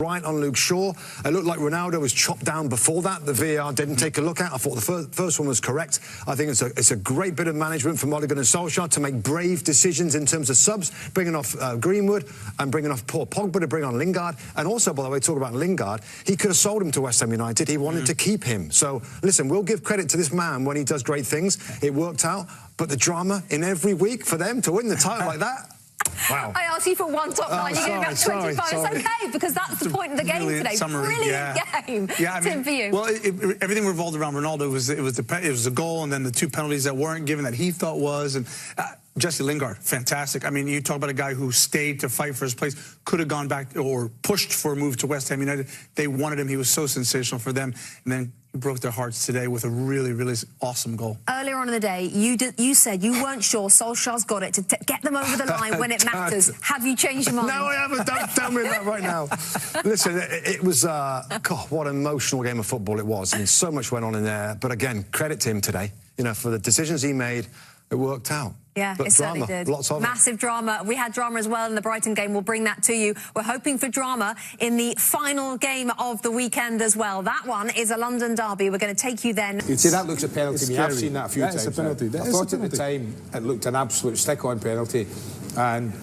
right on Luke Shaw. It looked like Ronaldo was chopped down before that. The VAR didn't take a look at. I thought the first one was correct. I think it's a great bit of management from Ole Gunnar Solskjaer to make brave decisions in terms of subs, bringing off Greenwood and bringing off Paul Pogba to bring on Lingard. And also, by the way, talk about Lingard, he could have sold him to West Ham United. He wanted to keep him. So, listen, we'll give credit to this man when he does great things. It worked out. But the drama in every week for them to win the title like that, wow. I asked you for one top line, you're going to go 25. It's okay, because that's the point of the game today. Brilliant game. Yeah, I mean, Tim, for you. Well, everything revolved around Ronaldo. It was the goal, and then the two penalties that weren't given that he thought was. And Jesse Lingard, fantastic. I mean, you talk about a guy who stayed to fight for his place, could have gone back or pushed for a move to West Ham United. They wanted him. He was so sensational for them. And then he broke their hearts today with a really, really awesome goal. Earlier on in the day, you said you weren't sure Solskjaer's got it to get them over the line when it matters. Have you changed your mind? No, I haven't. Don't tell me that right now. Listen, it was, God, what an emotional game of football it was. I mean, so much went on in there. But again, credit to him today. You know, for the decisions he made, it worked out. Yeah, but it drama, certainly did. Lots of massive drama. We had drama as well in the Brighton game. We'll bring that to you. We're hoping for drama in the final game of the weekend as well. That one is a London derby. We're going to take you then. You'd say that looks a penalty to me. I've seen that a few times. It's a penalty. I thought at the time it looked an absolute stick-on penalty. And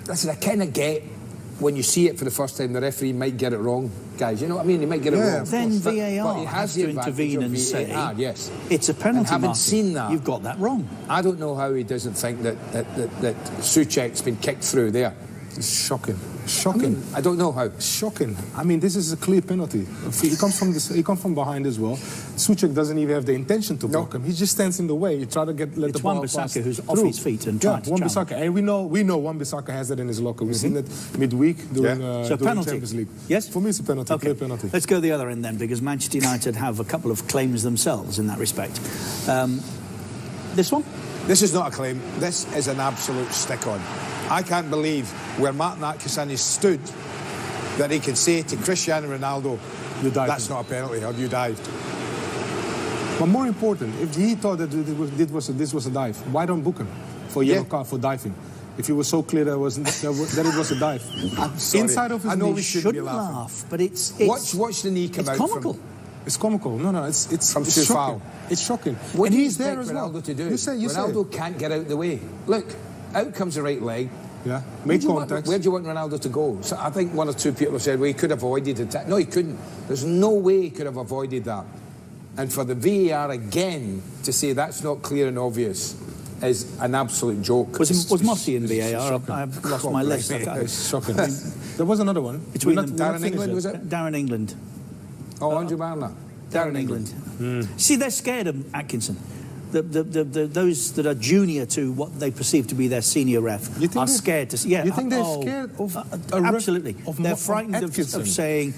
listen, I kind of get when you see it for the first time, the referee might get it wrong, guys. You know what I mean? He might get it wrong. Then VAR but he has to intervene and say, yes, it's a penalty. And having seen that, you've got that wrong. I don't know how he doesn't think that Souček's been kicked through there. It's shocking. Shocking. I don't know how. Shocking. I mean, this is a clear penalty. He comes from behind as well. Souček doesn't even have the intention to block him. He just stands in the way. You try to let the ball pass. Wan-Bissaka who's off his feet and trying to jump. Wan-Bissaka. And we know Wan-Bissaka has that in his locker. We've seen it midweek during so penalty. Champions League. Yes? For me, it's a penalty. Okay. Clear penalty. Let's go the other end then, because Manchester United have a couple of claims themselves in that respect. This one? This is not a claim. This is an absolute stick-on. I can't believe where Martin Atkinson has stood that he can say to Cristiano Ronaldo, that's not a penalty, or you dived. But more important, if he thought that this was a dive, why don't book him for a yellow card for diving? If it was so clear that it was a dive. I'm sorry. Inside of his knee, we shouldn't laugh, but it's watch the knee come out. It's comical. It's comical. No, it's from shocking. foul. It's shocking. What and do you he's there expect as well. Ronaldo to do? Ronaldo can't get out the way. Look, out comes the right leg. Yeah, make contact. Where do you want Ronaldo to go? So I think one or two people have said, well, he could have avoided it. No, he couldn't. There's no way he could have avoided that. And for the VAR again to say that's not clear and obvious is an absolute joke. Was Mossy in VAR? I've lost my list. It's shocking. There was another one. Between them. Darren England, was it? Darren England. Oh, Andrew Barner. Darren England. See, they're scared of Atkinson. Those that are junior to what they perceive to be their senior ref are scared to see. Yeah, you think they're scared of absolutely. They're frightened of saying,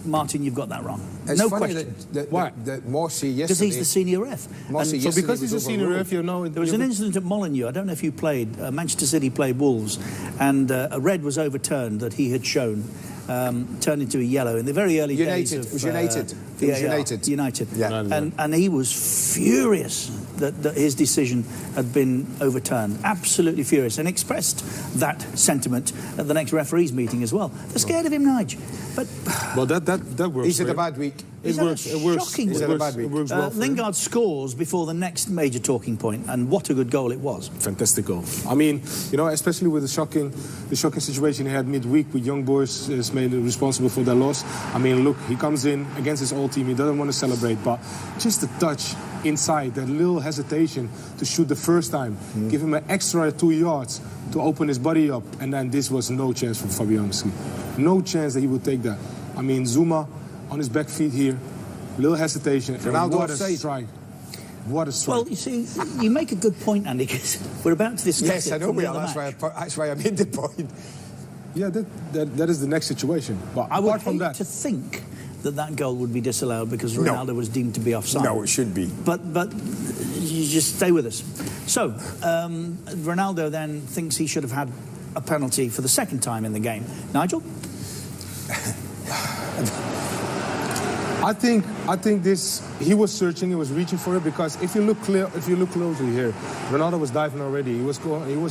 Martin, you've got that wrong. It's no funny question. That Mossy yesterday... Because he's the senior ref. So because he's a senior ref, you know... There was an incident at Molineux. I don't know if you played. Manchester City played Wolves, and a red was overturned that he had shown. Turned into a yellow in the very early days of United. United. Yeah. And he was furious that his decision had been overturned. Absolutely furious, and expressed that sentiment at the next referees meeting as well. They're scared of him, Nige. But well, that works. He's had a bad week. It works. Shocking. He's had a bad week. Lingard scores before the next major talking point, and what a good goal it was. Fantastic goal. I mean, you know, especially with the shocking situation he had midweek with young boys is made responsible for their loss. I mean, look, he comes in against his old team. He doesn't want to celebrate, but just the touch inside, that little hesitation to shoot the first time, give him an extra 2 yards to open his body up, and then this was no chance for Fabianski. No chance that he would take that. I mean, Zuma on his back feet here, little hesitation. Ronaldo what offside. A strike. What a strike. Well, you see, you make a good point, Andy, because we're about to discuss yes, it. I know we are. That's why I made the point. Yeah, that is the next situation. But I would apart from hate that, to think that goal would be disallowed because Ronaldo was deemed to be offside. No, it should be. But you just stay with us. So, Ronaldo then thinks he should have had a penalty for the second time in the game. Nigel? I think this. He was searching. He was reaching for it because if you look closely here, Ronaldo was diving already. He was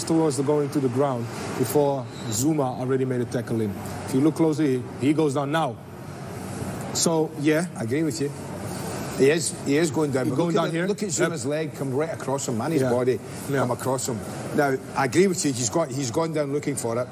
towards going to the ground before Zuma already made a tackle in. If you look closely, he goes down now. So yeah, I agree with you. He is going down. Going down here. Look at Zuma's leg come right across him, and his body come across him. Now I agree with you. He's gone down looking for it.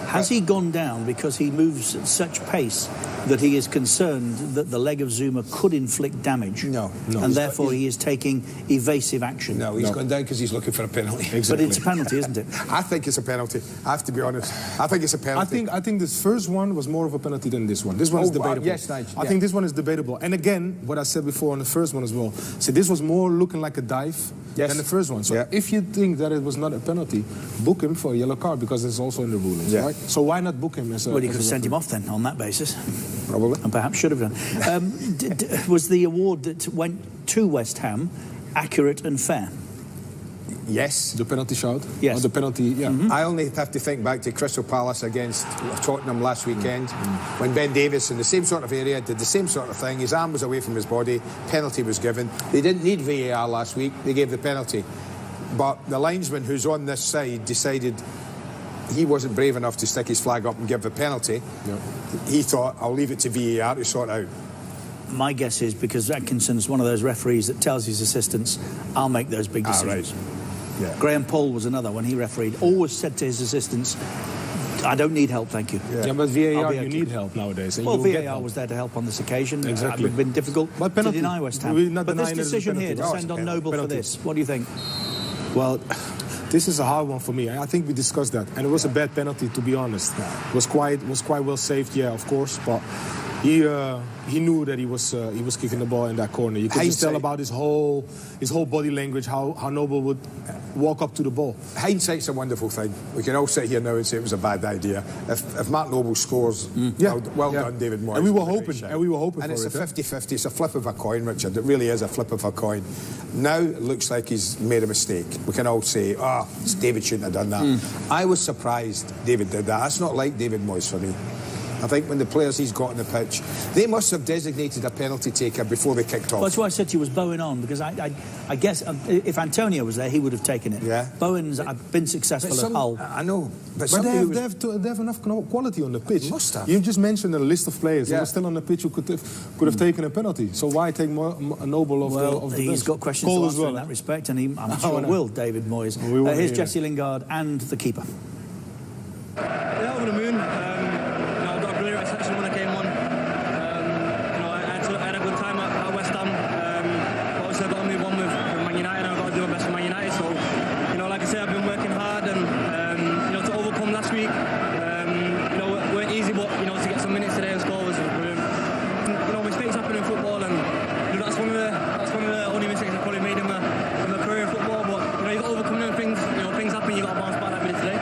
Has he gone down because he moves at such pace that he is concerned that the leg of Zuma could inflict damage? No. And therefore he is taking evasive action? No, he's gone down because he's looking for a penalty. Exactly. But it's a penalty, isn't it? I think it's a penalty. I have to be honest. I think it's a penalty. I think this first one was more of a penalty than this one. This one is debatable. Yes, Nigel. I think this one is debatable. And again, what I said before on the first one as well. So this was more looking like a dive than the first one. So if you think that it was not a penalty, book him for a yellow card because it's also in the rulings, right? So why not book him as a... Well, you could have sent him off then on that basis. Probably. And perhaps should have done. Was the award that went to West Ham accurate and fair? Yes. The penalty shout? Yes. Or the penalty, yeah. I only have to think back to Crystal Palace against Tottenham last weekend when Ben Davies in the same sort of area did the same sort of thing. His arm was away from his body. Penalty was given. They didn't need VAR last week. They gave the penalty. But the linesman who's on this side decided he wasn't brave enough to stick his flag up and give the penalty. He thought, I'll leave it to VAR to sort out. My guess is because Atkinson's one of those referees that tells his assistants, I'll make those big decisions. Right. Graham Paul was another when he refereed, always said to his assistants, I don't need help, thank you. Yeah, but VAR, you need help nowadays. And well, VAR was there to help on this occasion. Exactly. It would have been difficult but to deny West Ham. But this decision here to send on Noble for this, what do you think? Well, this is a hard one for me. I think we discussed that, and it was a bad penalty, to be honest. It was quite well saved, yeah, of course, but he knew that he was kicking the ball in that corner. You could just tell about his whole body language, how Noble would walk up to the ball. Hindsight's a wonderful thing. We can all sit here now and say it was a bad idea. If Mark Noble scores, well done, David Moyes. And we were hoping, and it's a 50-50. It's a flip of a coin, Richard. It really is a flip of a coin. Now it looks like he's made a mistake. We can all say, David shouldn't have done that. I was surprised David did that. That's not like David Moyes for me. I think when the players he's got on the pitch, they must have designated a penalty taker before they kicked off. Well, that's why I said to you was Bowen on, because I guess if Antonio was there, he would have taken it. Yeah. Bowen's been successful at Hull. I know. But they have enough quality on the pitch. They must have. You just mentioned a list of players who were still on the pitch who could have taken a penalty. So why take a Noble of the he's bench? got questions to answer in that respect, and I'm sure will, David Moyes. Here's Jesse Lingard and the keeper. Yeah, over the moon. I got a brilliant reception when I came on. I had a good time at West Ham. Obviously, I've got to move on with Man United, and I've got to do my best for Man United. So, like I say, I've been working hard, and to overcome last week, weren't easy, but to get some minutes today and score was brilliant. Mistakes happen in football, and that's one of the only mistakes I've probably made in my career in football. But you've got to overcome them things. Things happen. You've got to bounce back that minute today.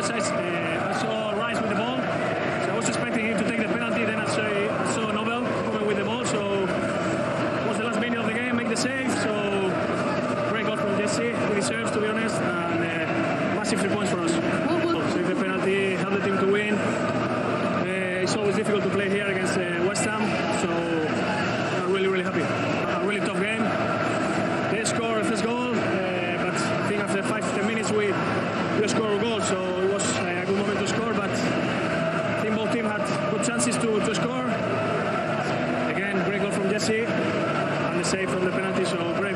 I saw Rice with the ball, so I was expecting him to take the penalty. Then I saw Nobel coming with the ball, so it was the last minute of the game, make the save. So great goal from Jesse, he deserves, to be honest, and massive 3 points for us. Save the penalty, help the team to win. It's always difficult to play here against West Ham, so I'm really happy. A really tough game. They score a first goal, but I think after 5-10 minutes we score a goal, so it was a good moment to score, but I think both teams had good chances to score. Again, great goal from Jesse, and the save from the penalty, so great.